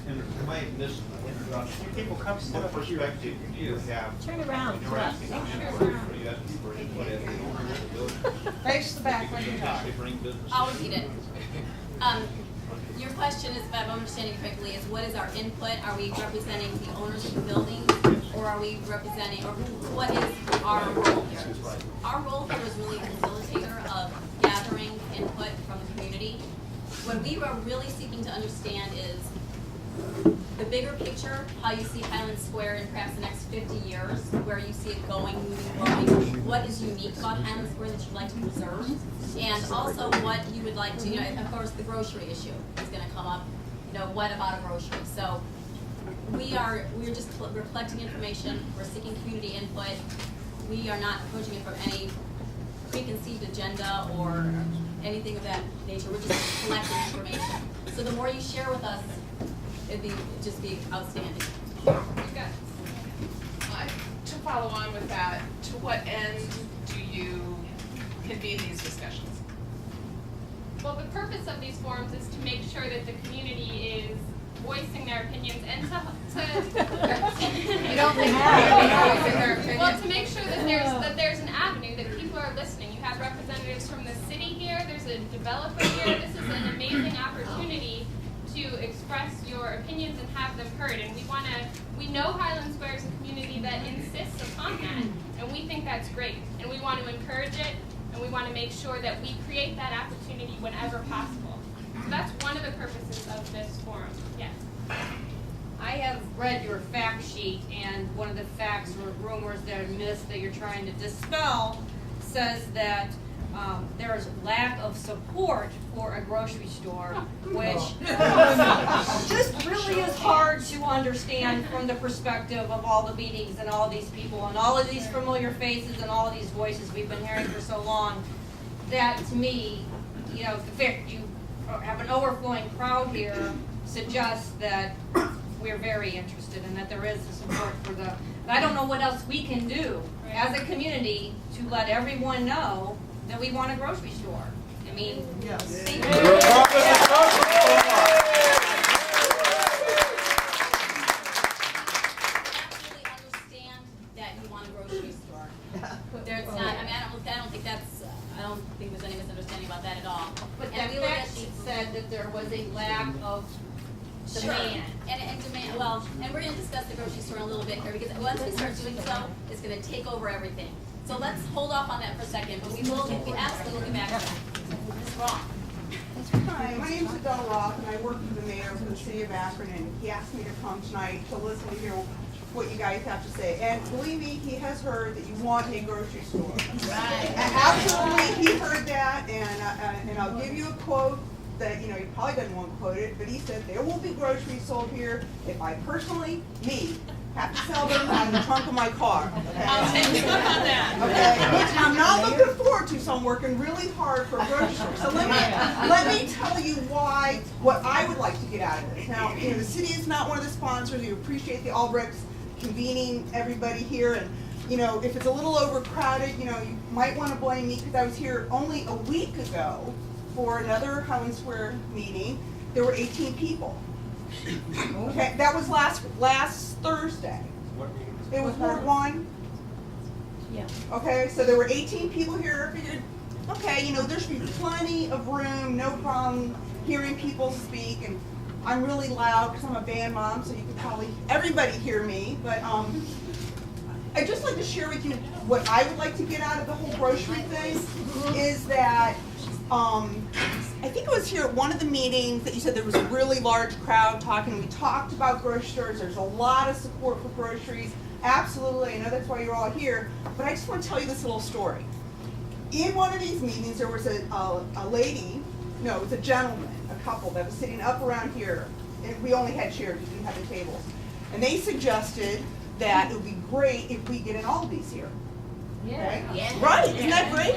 And am I missing the introduction? People come from what perspective do you have? Turn around. You're asking them for you asking for input as the owner of the building. Face the back They when you could talk. potentially bring business. I'll repeat it. Your question is, if I'm understanding correctly, is what is our input? Are we representing the owners of the buildings, or are we representing, or what is our role here? Our role here is really a facilitator of gathering input from the community. What we are really seeking to understand is the bigger picture, how you see Highland Square in perhaps the next 50 years, where you see it going, moving, growing, what is unique about Highland Square that you'd like to preserve, and also what you would like to, of course, the grocery issue is going to come up. What about a grocery? So we're collecting information, we're seeking community input. We are not approaching it from any preconceived agenda or anything of that nature. We're just collecting information. So the more you share with us, it'd just be outstanding. To follow on with that, to what end do you convene these discussions? Well, the purpose of these forums is to make sure that the community is voicing their opinions and You don't think voicing their opinion? well, to make sure that there's an avenue, that people are listening. You have representatives from the city here, there's a developer here. This is an amazing opportunity to express your opinions and have them heard. And we know Highland Square is a community that insists upon that, and we think that's great. And we want to encourage it, and we want to make sure that we create that opportunity whenever possible. So that's one of the purposes of this forum. Yes. I have read your fact sheet, and one of the facts or rumors that are missed that you're trying to dispel says that there's lack of support for a grocery store, which just really is hard to understand from the perspective of all the meetings and all these people and all of these familiar faces and all of these voices we've been hearing for so long. That to me, the fact you have an overflowing crowd here suggests that we're very interested and that there is a support for the. I don't know what else we can do as a community to let everyone know that we want a grocery store. I mean, Yes. Thank you. Absolutely understand that you want a grocery store. There's not. I don't think there's any misunderstanding about that at all. but And that we look at fact sheet the- said that there was a lack of demand. And demand, and we're going to discuss the grocery store in a little bit here, because once we start doing so, it's going to take over everything. So let's hold off on that for a second, but we absolutely will get back to that. Ms. Roth. Hi, my name's Adele Roth, and I work for the mayor for the city of Akron, and he asked me to come tonight to listen to hear what you guys have to say. And believe me, he has heard that you want a grocery store. Right. Absolutely, he heard that, and I'll give you a quote that, he probably doesn't want to quote it, but he said, there will be groceries sold here if I personally, have to sell them out of the trunk of my car. Okay? I'll take you up on that. Okay, which I'm not looking forward to, so I'm working really hard for a grocery store. So let me tell you what I would like to get out of this. Now, the city is not one of the sponsors. We appreciate the Albrechts convening everybody here, and if it's a little overcrowded, you might want to blame me, because I was here only a week ago for another Highland Square meeting. There were 18 people. Okay, that was last Thursday. It was Ward 1. Yeah. Okay, so there were 18 people here. I figured, okay, there should be plenty of room, no problem hearing people speak. And I'm really loud because I'm a band mom, so you can probably everybody hear me. But I'd just like to share with you what I would like to get out of the whole grocery thing is that I think it was here at one of the meetings that you said there was a really large crowd talking. We talked about grocery stores. There's a lot of support for groceries. Absolutely, I know that's why you're all here. But I just want to tell you this little story. In one of these meetings, there was a lady, no, it was a gentleman, a couple that was sitting up around here. And we only had chairs, we didn't have the tables. And they suggested that it would be great if we get an Aldi's here. Okay? Yeah. Right, isn't that great?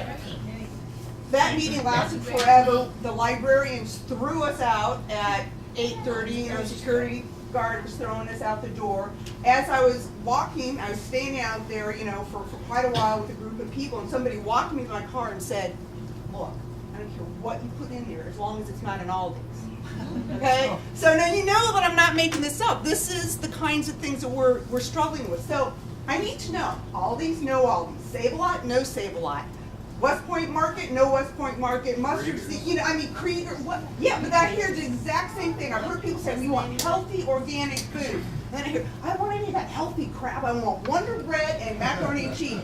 That meeting lasted forever. The librarians threw us out at 8:30. Security guard was throwing us out the door. As I was walking, I was standing out there, for quite a while with a group of people, and somebody walked me to my car and said, look, I don't care what you put in there as long as it's not an Aldi's. Okay? So now you know that I'm not making this up. This is the kinds of things that we're struggling with. So I need to know. Aldi's, no Aldi's. Save-A-Lot, no Save-A-Lot. West Point Market, no West Point Market. Mustard Seed, you know, I mean, Krieger, what? Yeah, but I hear the exact same thing. I've heard people say, we want healthy, organic food. And then I hear, I don't want any of that healthy crap. I want Wonder Bread and macaroni and cheese.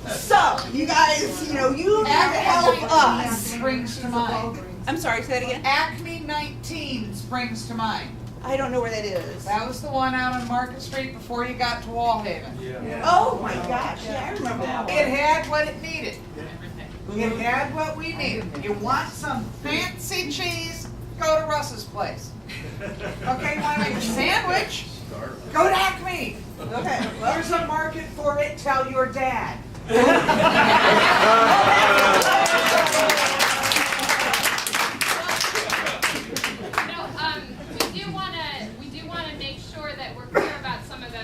So, you guys, you know, you need to help us. Springs to mind. I'm sorry, say that again? Acme 19 springs to mind. I don't know where that is. That was the one out on Market Street before you got to Wallhaven. Oh my gosh, yeah, I remember that one. It had what it needed. It had what we needed. You want some fancy cheese? Go to Russ's place. Okay, want to make a sandwich? Go to Acme. Okay, well, There's a market for it. Tell your dad. We do wanna make sure that we're clear about some of the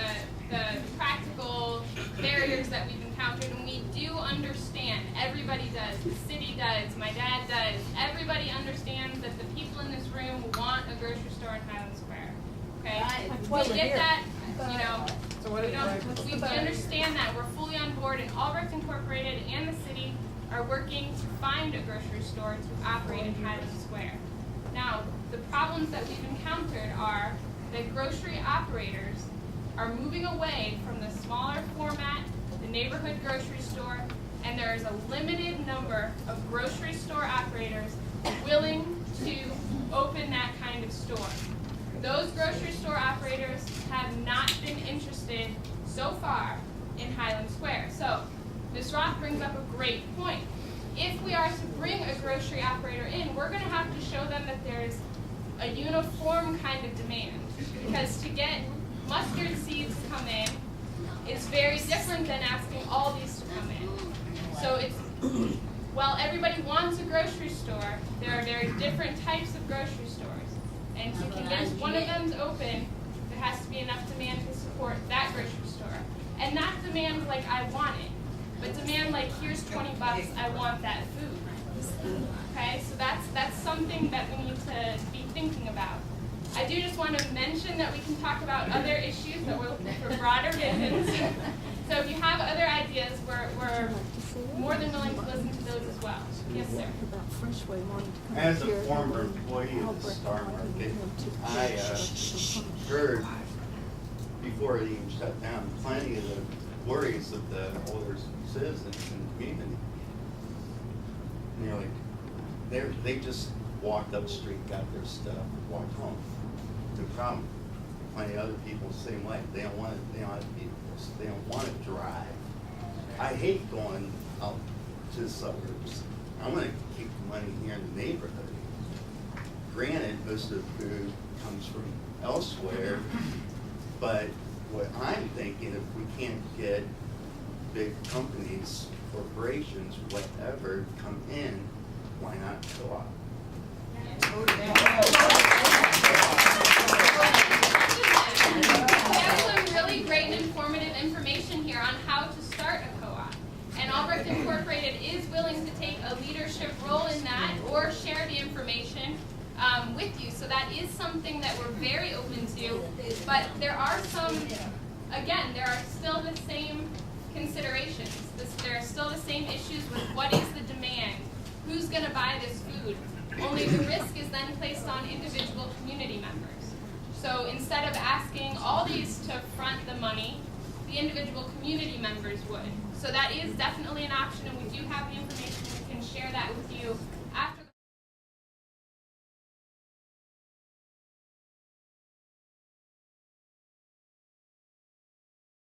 practical barriers that we've encountered, and we do understand, everybody does, the city does, my dad does, everybody understands that the people in this room want a grocery store in Highland Square, okay? We get that, you know, we understand that, we're fully on board, and Albrecht Incorporated and the city are working to find a grocery store to operate in Highland Square. Now, the problems that we've encountered are that grocery operators are moving away from the smaller format, the neighborhood grocery store, and there is a limited number of grocery store operators willing to open that kind of store. Those grocery store operators have not been interested so far in Highland Square. So, Ms. Roth brings up a great point. If we are to bring a grocery operator in, we're going to have to show them that there's a uniform kind of demand. Because to get mustard seeds to come in is very different than asking Aldi's to come in. So it's, while everybody wants a grocery store, there are very different types of grocery stores. And to convince one of them to open, there has to be enough demand to support that grocery store. And not demand like I want it, but demand like here's $20, I want that food. Okay, so that's something that we need to be thinking about. I do just want to mention that we can talk about other issues, that we're looking for broader visions. So if you have other ideas, we're more than willing to listen to those as well. Yes, sir. As a former employee of the Star Market, I heard before it even shut down plenty of the worries of the older citizens in the community. And they're like, they just walked up the street, got their stuff, walked home. The problem, plenty of other people the same way. They don't want to. They don't have vehicles. They don't want to drive. I hate going out to the suburbs. I want to keep the money here in the neighborhood. Granted, most of the food comes from elsewhere, but what I'm thinking, if we can't get big companies, corporations, whatever, come in, why not co-op? We have some really great and informative information here on how to start a co-op. And Albrecht Incorporated is willing to take a leadership role in that or share the information with you. So that is something that we're very open to. But there are some, again, there are still the same considerations. There are still the same issues with what is the demand, who's going to buy this food. Only the risk is then placed on individual community members. So instead of asking Aldi's to front the money, the individual community members would. So that is definitely an option, and we do have the information